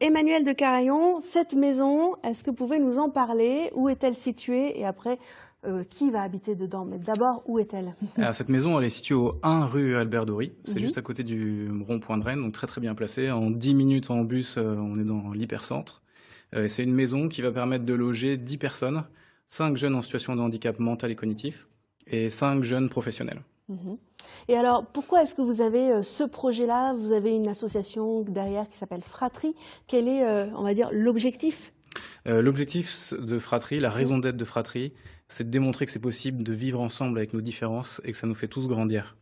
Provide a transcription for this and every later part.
Emmanuel de Carayon, cette maison, est-ce que vous pouvez nous en parler? Où est-elle située? Et après, qui va habiter dedans? Mais d'abord, où est-elle? Alors, cette maison, elle est située au 1 rue Albert Dory. C'est juste à côté du rond-point de Rennes, donc très très bien placé. En 10 minutes en bus, on est dans l'hypercentre. C'est une maison qui va permettre de loger 10 personnes, 5 jeunes en situation de handicap mental et cognitif et 5 jeunes professionnels. Et alors, pourquoi est-ce que vous avez ce projet-là? Vous avez une association derrière qui s'appelle Fratrie. Quel est, on va dire, l'objectif? L'objectif de Fratrie, la raison d'être de Fratrie, c'est de démontrer que c'est possible de vivre ensemble avec nos différences et que ça nous fait tous grandir.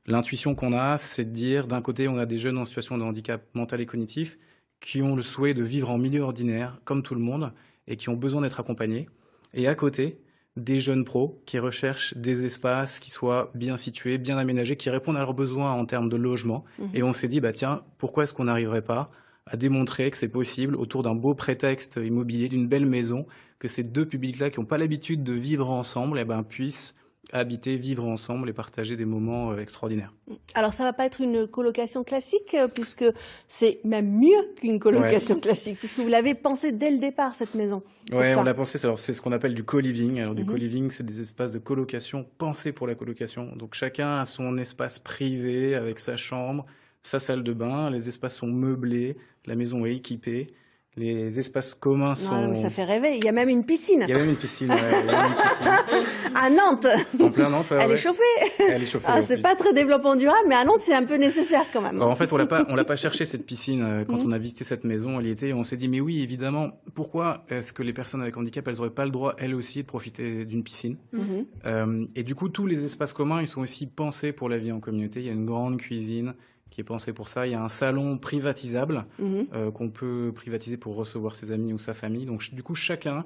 L'intuition qu'on a, c'est de dire, d'un côté, on a des jeunes en situation de handicap mental et cognitif qui ont le souhait de vivre en milieu ordinaire, comme tout le monde, et qui ont besoin d'être accompagnés. Et à côté, des jeunes pros qui recherchent des espaces qui soient bien situés, bien aménagés, qui répondent à leurs besoins en termes de logement. Et on s'est dit, bah tiens, pourquoi est-ce qu'on n'arriverait pas à démontrer que c'est possible, autour d'un beau prétexte immobilier, d'une belle maison, que ces deux publics-là qui n'ont pas l'habitude de vivre ensemble, eh ben, puissent habiter, vivre ensemble et partager des moments extraordinaires. Alors, ça ne va pas être une colocation classique, puisque c'est même mieux qu'une colocation classique, puisque vous l'avez pensé dès le départ, cette maison. Oui, on l'a pensé. Alors, c'est ce qu'on appelle du co-living. Alors, du co-living, c'est des espaces de colocation pensés pour la colocation. Donc, chacun a son espace privé avec sa chambre, sa salle de bain. Les espaces sont meublés, la maison est équipée. Les espaces communs sont... Non, ça fait rêver. Il y a même une piscine. Il y a même une piscine, ouais. Il y a même une piscine. À Nantes. En plein Nantes, ouais. Elle est chauffée. Elle est chauffée. Ah, c'est pas très développement durable, mais à Nantes, c'est un peu nécessaire quand même. Alors, en fait, on l'a pas cherché, cette piscine. Quand on a visité cette maison, elle y était, et on s'est dit, mais oui, évidemment, pourquoi est-ce que les personnes avec handicap, elles auraient pas le droit, elles aussi, de profiter d'une piscine? Et du coup, tous les espaces communs, ils sont aussi pensés pour la vie en communauté. Il y a une grande cuisine qui est pensé pour ça. Il y a un salon privatisable qu'on peut privatiser pour recevoir ses amis ou sa famille. Donc, du coup, chacun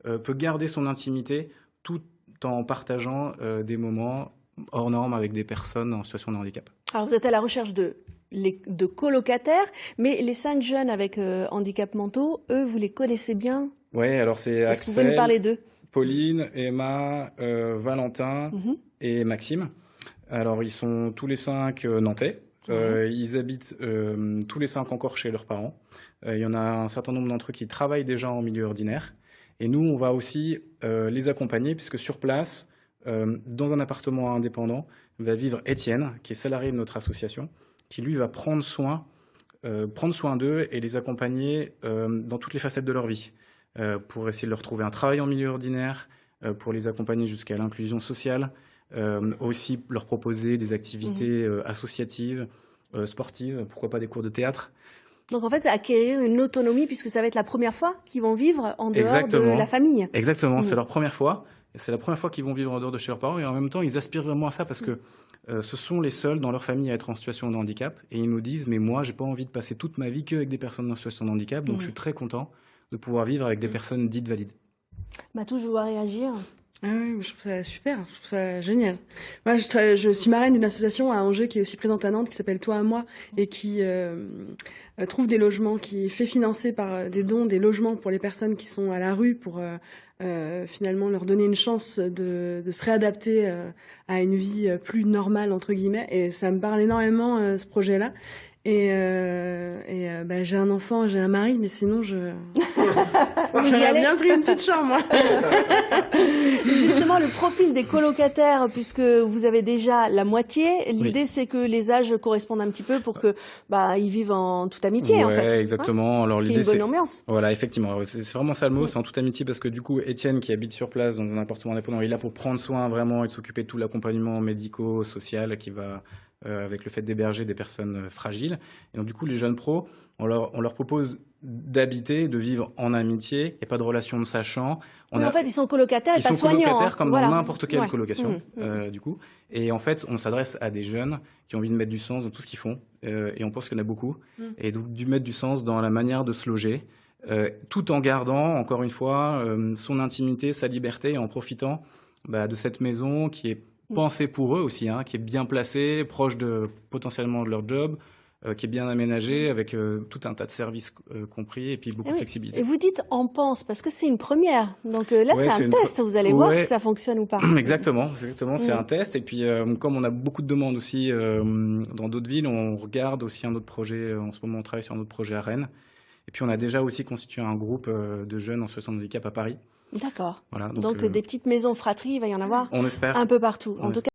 peut garder son intimité tout en partageant des moments hors normes avec des personnes en situation de handicap. Alors, vous êtes à la recherche de colocataires, mais les 5 jeunes avec handicap mentaux, eux, vous les connaissez bien? Oui, alors c'est Axel, est-ce que vous pouvez nous parler d'eux? Pauline, Emma, Valentin et Maxime. Alors, ils sont tous les 5 nantais. Ils habitent tous les 5 encore chez leurs parents. Il y en a un certain nombre d'entre eux qui travaillent déjà en milieu ordinaire. Et nous, on va aussi les accompagner, puisque sur place, dans un appartement indépendant, va vivre Étienne, qui est salarié de notre association, qui lui va prendre soin d'eux et les accompagner dans toutes les facettes de leur vie, pour essayer de leur trouver un travail en milieu ordinaire, pour les accompagner jusqu'à l'inclusion sociale, aussi leur proposer des activités associatives, sportives, pourquoi pas des cours de théâtre. Donc en fait, acquérir une autonomie, puisque ça va être la première fois qu'ils vont vivre en dehors de la famille. Exactement, c'est leur première fois. C'est la première fois qu'ils vont vivre en dehors de chez leurs parents, et en même temps, ils aspirent vraiment à ça, parce que ce sont les seuls dans leur famille à être en situation de handicap, et ils nous disent, mais moi, j'ai pas envie de passer toute ma vie qu'avec des personnes en situation de handicap, donc je suis très content de pouvoir vivre avec des personnes dites valides. Matou, je veux réagir. Ah oui, je trouve ça super, je trouve ça génial. Moi, je suis marraine d'une association à Angers qui est aussi présente à Nantes, qui s'appelle Toi à moi, et qui trouve des logements, qui fait financer par des dons des logements pour les personnes qui sont à la rue, pour finalement leur donner une chance de se réadapter à une vie plus normale, entre guillemets. Et ça me parle énormément, ce projet-là. Et j'ai un enfant, j'ai un mari, mais sinon j'aurais bien pris une petite chambre, moi. Justement, le profil des colocataires, puisque vous avez déjà la moitié, l'idée c'est que les âges correspondent un petit peu pour que ils vivent en toute amitié, en fait. Exactement. Alors l'idée, c'est une bonne ambiance. Voilà, effectivement. C'est vraiment ça le mot, c'est en toute amitié, parce que du coup, Étienne, qui habite sur place dans un appartement indépendant, il est là pour prendre soin vraiment et de s'occuper de tout l'accompagnement médico-social qui va avec le fait d'héberger des personnes fragiles. Et donc du coup, les jeunes pros, on leur propose d'habiter, de vivre en amitié. Il n'y a pas de relation de sachant. En fait, ils sont colocataires et pas soignants. Ils sont colocataires comme dans n'importe quelle colocation, du coup. Et en fait, on s'adresse à des jeunes qui ont envie de mettre du sens dans tout ce qu'ils font. Et on pense qu'il y en a beaucoup. Et donc, de mettre du sens dans la manière de se loger, tout en gardant, encore une fois, son intimité, sa liberté, et en profitant de cette maison qui est pensée pour eux aussi, qui est bien placée, proche potentiellement de leur job, qui est bien aménagé, avec tout un tas de services compris, et puis beaucoup de flexibilité. Et vous dites on pense, parce que c'est une première. Donc là, c'est un test, vous allez voir si ça fonctionne ou pas. Exactement, c'est un test. Et puis, comme on a beaucoup de demandes aussi dans d'autres villes, on regarde aussi un autre projet. En ce moment, on travaille sur un autre projet à Rennes. Et puis, on a déjà aussi constitué un groupe de jeunes en situation de handicap à Paris. D'accord. Voilà, donc des petites maisons fratries, il va y en avoir on espère. un peu partout. En tout cas,